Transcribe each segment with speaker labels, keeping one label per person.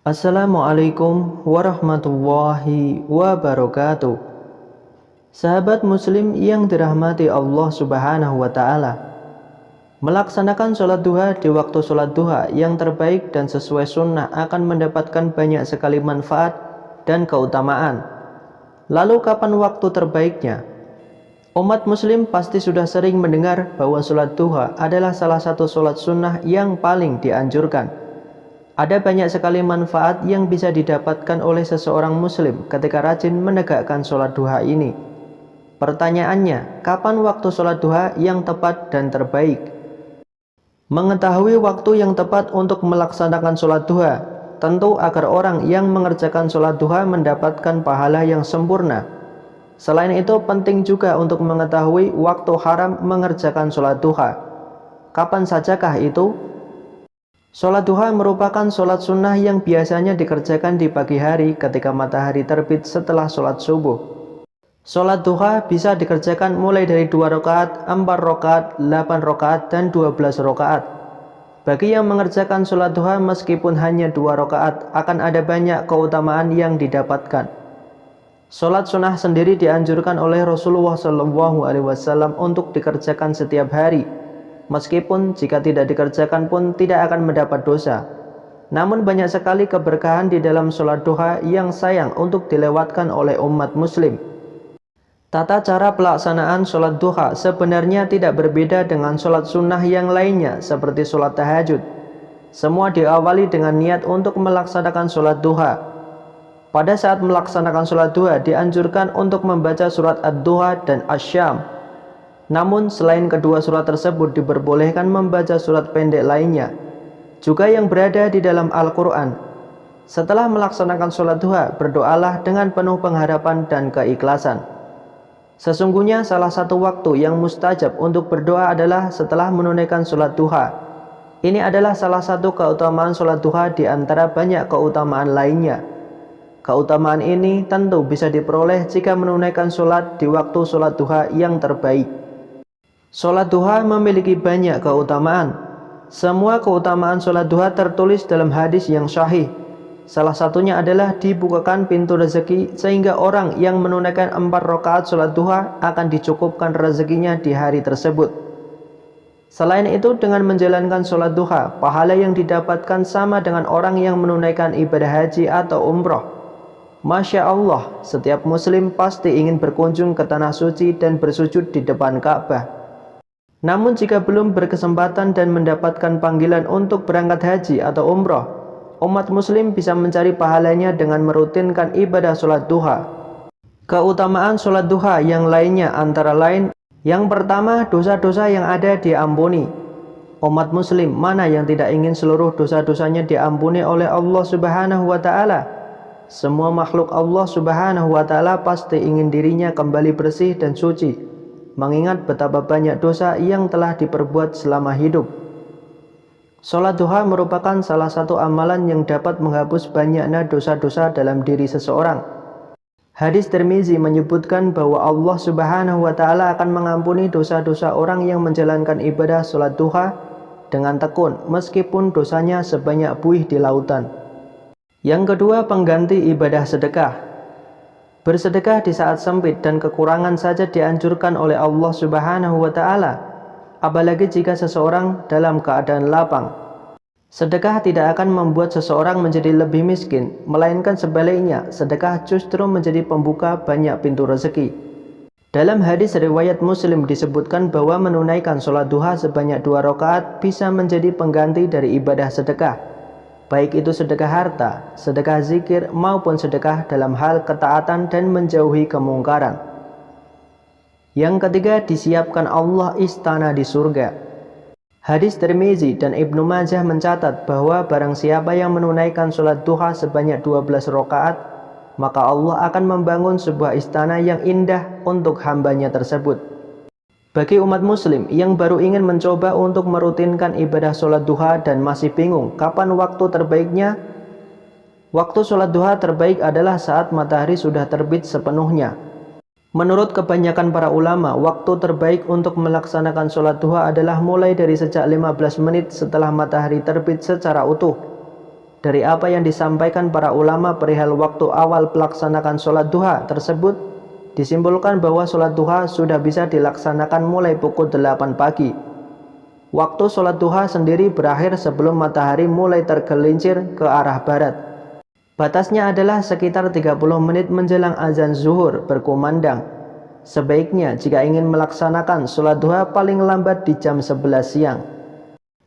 Speaker 1: Assalamualaikum warahmatullahi wabarakatuh. Sahabat muslim yang dirahmati Allah subhanahu wa ta'ala, melaksanakan sholat duha di waktu sholat duha yang terbaik dan sesuai sunnah akan mendapatkan banyak sekali manfaat dan keutamaan. Lalu kapan waktu terbaiknya? Umat muslim pasti sudah sering mendengar bahwa sholat duha adalah salah satu sholat sunnah yang paling dianjurkan. Ada banyak sekali manfaat yang bisa didapatkan oleh seseorang muslim ketika rajin menegakkan sholat duha ini. Pertanyaannya, kapan waktu sholat duha yang tepat dan terbaik? Mengetahui waktu yang tepat untuk melaksanakan sholat duha, tentu agar orang yang mengerjakan sholat duha mendapatkan pahala yang sempurna. Selain itu, penting juga untuk mengetahui waktu haram mengerjakan sholat duha. Kapan sajakah itu? Sholat duha merupakan sholat sunnah yang biasanya dikerjakan di pagi hari ketika matahari terbit setelah sholat subuh. Sholat duha bisa dikerjakan mulai dari 2 rakaat, 4 rakaat, 8 rakaat, dan 12 rakaat. Bagi yang mengerjakan sholat duha meskipun hanya 2 rakaat, akan ada banyak keutamaan yang didapatkan. Sholat sunnah sendiri dianjurkan oleh Rasulullah SAW untuk dikerjakan setiap hari. Meskipun jika tidak dikerjakan pun tidak akan mendapat dosa. Namun banyak sekali keberkahan di dalam sholat duha yang sayang untuk dilewatkan oleh umat muslim. Tata cara pelaksanaan sholat duha sebenarnya tidak berbeda dengan sholat sunnah yang lainnya seperti sholat tahajud. Semua diawali dengan niat untuk melaksanakan sholat duha. Pada saat melaksanakan sholat duha dianjurkan untuk membaca surat Ad-Duha dan Asy-Syam. Namun selain kedua surat tersebut diperbolehkan membaca surat pendek lainnya, juga yang berada di dalam Al-Quran. Setelah melaksanakan sholat duha, berdoalah dengan penuh pengharapan dan keikhlasan. Sesungguhnya salah satu waktu yang mustajab untuk berdoa adalah setelah menunaikan sholat duha. Ini adalah salah satu keutamaan sholat duha di antara banyak keutamaan lainnya. Keutamaan ini tentu bisa diperoleh jika menunaikan sholat di waktu sholat duha yang terbaik. Sholat duha memiliki banyak keutamaan. Semua keutamaan sholat duha tertulis dalam hadis yang sahih. Salah satunya adalah dibukakan pintu rezeki sehingga orang yang menunaikan 4 rakaat sholat duha akan dicukupkan rezekinya di hari tersebut. Selain itu, dengan menjalankan sholat duha, pahala yang didapatkan sama dengan orang yang menunaikan ibadah haji atau umroh. Masya Allah, setiap muslim pasti ingin berkunjung ke tanah suci dan bersujud di depan Ka'bah. Namun jika belum berkesempatan dan mendapatkan panggilan untuk berangkat haji atau umroh, umat muslim bisa mencari pahalanya dengan merutinkan ibadah sholat duha. Keutamaan sholat duha yang lainnya antara lain, yang pertama, dosa-dosa yang ada diampuni. Umat muslim mana yang tidak ingin seluruh dosa-dosanya diampuni oleh Allah subhanahu wa ta'ala? Semua makhluk Allah subhanahu wa ta'ala pasti ingin dirinya kembali bersih dan suci, mengingat betapa banyak dosa yang telah diperbuat selama hidup. Sholat duha merupakan salah satu amalan yang dapat menghapus banyaknya dosa-dosa dalam diri seseorang. Hadis Tirmizi menyebutkan bahwa Allah subhanahu wa ta'ala akan mengampuni dosa-dosa orang yang menjalankan ibadah sholat duha dengan tekun meskipun dosanya sebanyak buih di lautan. Yang kedua, pengganti ibadah sedekah. Bersedekah di saat sempit dan kekurangan saja dianjurkan oleh Allah subhanahu wa ta'ala, apalagi jika seseorang dalam keadaan lapang. Sedekah tidak akan membuat seseorang menjadi lebih miskin, melainkan sebaliknya, sedekah justru menjadi pembuka banyak pintu rezeki. Dalam hadis riwayat Muslim disebutkan bahwa menunaikan sholat duha sebanyak 2 rakaat bisa menjadi pengganti dari ibadah sedekah, baik itu sedekah harta, sedekah zikir, maupun sedekah dalam hal ketaatan dan menjauhi kemungkaran. Yang ketiga, disiapkan Allah istana di surga. Hadis Tirmizi dan Ibnu Majah mencatat bahwa barang siapa yang menunaikan sholat duha sebanyak 12 rakaat, maka Allah akan membangun sebuah istana yang indah untuk hambanya tersebut. Bagi umat muslim yang baru ingin mencoba untuk merutinkan ibadah sholat duha dan masih bingung kapan waktu terbaiknya, waktu sholat duha terbaik adalah saat matahari sudah terbit sepenuhnya. Menurut kebanyakan para ulama, waktu terbaik untuk melaksanakan sholat duha adalah mulai dari sejak 15 menit setelah matahari terbit secara utuh. dari apa yang disampaikan para ulama perihal waktu awal pelaksanaan sholat duha tersebut, disimpulkan bahwa sholat duha sudah bisa dilaksanakan mulai pukul 8 pagi. Waktu sholat duha sendiri berakhir sebelum matahari mulai tergelincir ke arah barat. Batasnya adalah sekitar 30 menit menjelang azan zuhur berkumandang. Sebaiknya jika ingin melaksanakan sholat duha paling lambat di jam 11 siang.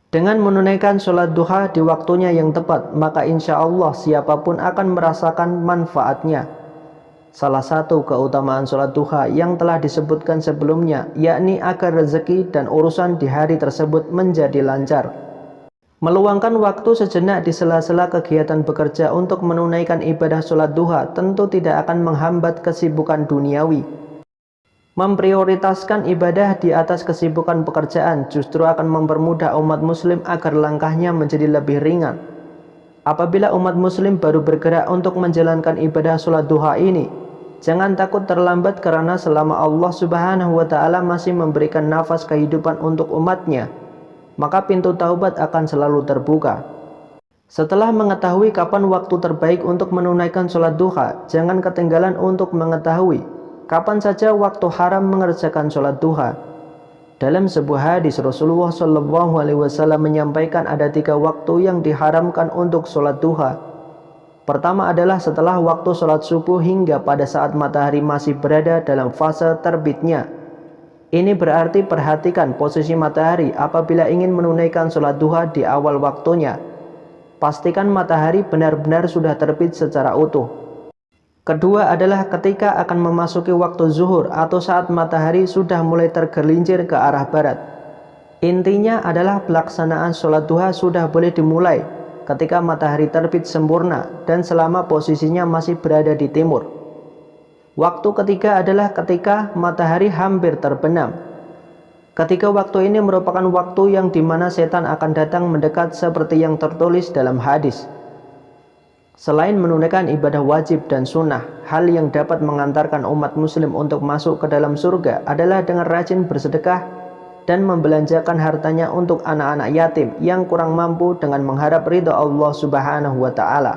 Speaker 1: Dengan menunaikan sholat duha di waktunya yang tepat, maka insya Allah siapapun akan merasakan manfaatnya. Salah satu keutamaan sholat duha yang telah disebutkan sebelumnya, yakni agar rezeki dan urusan di hari tersebut menjadi lancar. Meluangkan waktu sejenak di sela-sela kegiatan bekerja untuk menunaikan ibadah sholat duha tentu tidak akan menghambat kesibukan duniawi. Memprioritaskan ibadah di atas kesibukan pekerjaan justru akan mempermudah umat muslim agar langkahnya menjadi lebih ringan. Apabila umat muslim baru bergerak untuk menjalankan ibadah sholat duha ini, jangan takut terlambat karena selama Allah Subhanahu wa Ta'ala masih memberikan nafas kehidupan untuk umatnya, maka pintu taubat akan selalu terbuka. Setelah mengetahui kapan waktu terbaik untuk menunaikan sholat duha, jangan ketinggalan untuk mengetahui kapan saja waktu haram mengerjakan sholat duha. Dalam sebuah hadis, Rasulullah SAW menyampaikan ada 3 waktu yang diharamkan untuk sholat duha. Pertama adalah setelah waktu sholat subuh hingga pada saat matahari masih berada dalam fase terbitnya. Ini berarti perhatikan posisi matahari apabila ingin menunaikan sholat duha di awal waktunya. Pastikan matahari benar-benar sudah terbit secara utuh. Kedua adalah ketika akan memasuki waktu zuhur atau saat matahari sudah mulai tergelincir ke arah barat. Intinya adalah pelaksanaan sholat duha sudah boleh dimulai ketika matahari terbit sempurna dan selama posisinya masih berada di timur. Waktu ketiga adalah ketika matahari hampir terbenam. Ketika waktu ini merupakan waktu yang dimana setan akan datang mendekat seperti yang tertulis dalam hadis. Selain menunaikan ibadah wajib dan sunnah, hal yang dapat mengantarkan umat muslim untuk masuk ke dalam surga adalah dengan rajin bersedekah dan membelanjakan hartanya untuk anak-anak yatim yang kurang mampu dengan mengharap ridha Allah Subhanahu wa Ta'ala.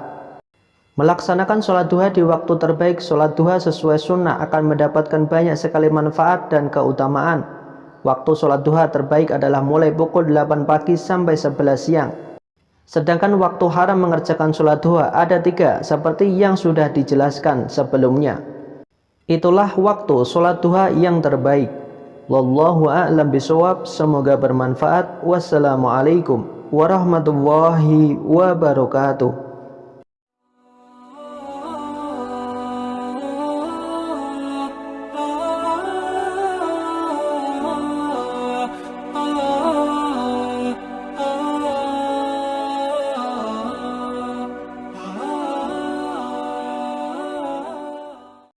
Speaker 1: Melaksanakan sholat duha di waktu terbaik sholat duha sesuai sunnah akan mendapatkan banyak sekali manfaat dan keutamaan. Waktu sholat duha terbaik adalah mulai pukul 8 pagi sampai 11 siang. Sedangkan waktu haram mengerjakan sholat duha ada 3 seperti yang sudah dijelaskan sebelumnya. Itulah waktu sholat duha yang terbaik. Wallahu a'lam bishawab. Semoga bermanfaat. Wassalamualaikum warahmatullahi wabarakatuh.